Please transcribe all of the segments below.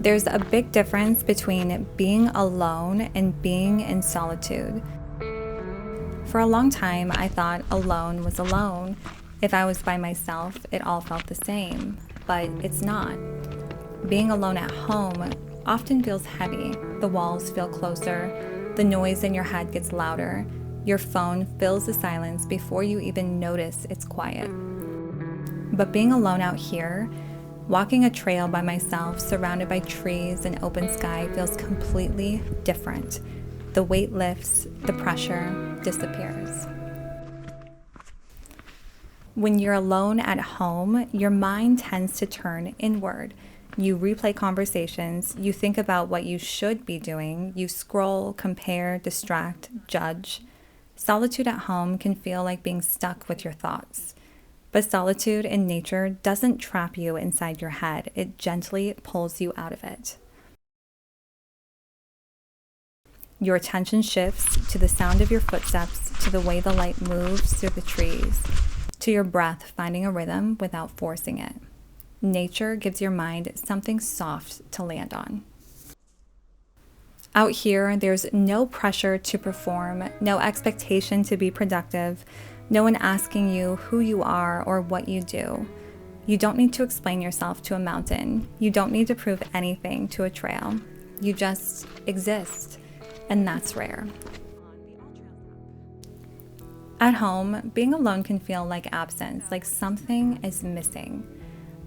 There's a big difference between being alone and being in solitude. For a long time, I thought alone was alone. If I was by myself, it all felt the same, but it's not. Being alone at home often feels heavy. The walls feel closer, the noise in your head gets louder, your phone fills the silence before you even notice it's quiet. But being alone out here, walking a trail by myself, surrounded by trees and open sky, feels completely different. The weight lifts, the pressure disappears. When you're alone at home, your mind tends to turn inward. You replay conversations, you think about what you should be doing, you scroll, compare, distract, judge. Solitude at home can feel like being stuck with your thoughts. But solitude in nature doesn't trap you inside your head, it gently pulls you out of it. Your attention shifts to the sound of your footsteps, to the way the light moves through the trees, to your breath finding a rhythm without forcing it. Nature gives your mind something soft to land on. Out here, there's no pressure to perform, no expectation to be productive, no one asking you who you are or what you do. You don't need to explain yourself to a mountain. You don't need to prove anything to a trail. You just exist, and that's rare. At home, being alone can feel like absence, like something is missing.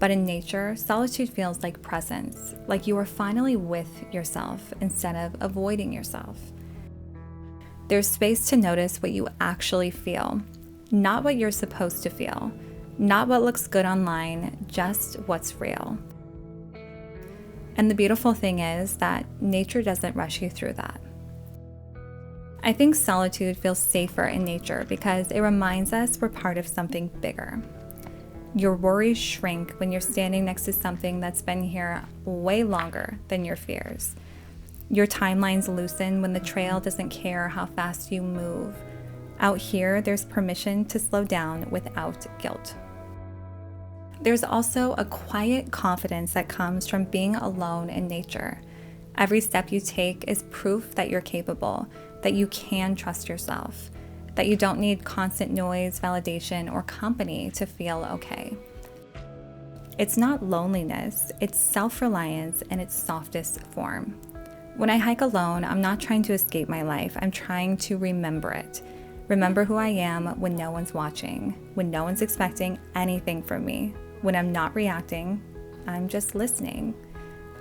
But in nature, solitude feels like presence, like you are finally with yourself instead of avoiding yourself. There's space to notice what you actually feel, not what you're supposed to feel, not what looks good online, just what's real. And the beautiful thing is that nature doesn't rush you through that. I think solitude feels safer in nature because it reminds us we're part of something bigger. Your worries shrink when you're standing next to something that's been here way longer than your fears. Your timelines loosen when the trail doesn't care how fast you move. Out here, there's permission to slow down without guilt. There's also a quiet confidence that comes from being alone in nature. Every step you take is proof that you're capable, that you can trust yourself, that you don't need constant noise, validation, or company to feel okay. It's not loneliness, it's self-reliance in its softest form. When I hike alone, I'm not trying to escape my life, I'm trying to remember it. Remember who I am when no one's watching, when no one's expecting anything from me, when I'm not reacting, I'm just listening.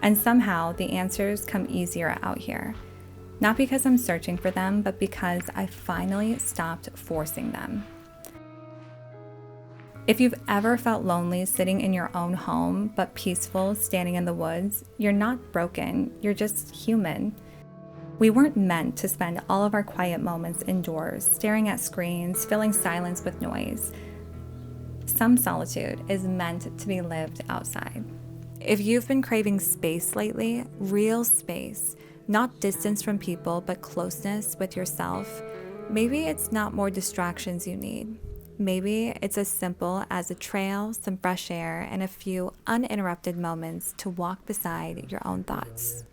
And somehow the answers come easier out here. Not because I'm searching for them, but because I finally stopped forcing them. If you've ever felt lonely sitting in your own home, but peaceful standing in the woods, you're not broken, you're just human. We weren't meant to spend all of our quiet moments indoors, staring at screens, filling silence with noise. Some solitude is meant to be lived outside. If you've been craving space lately, real space, not distance from people, but closeness with yourself, maybe it's not more distractions you need. Maybe it's as simple as a trail, some fresh air, and a few uninterrupted moments to walk beside your own thoughts.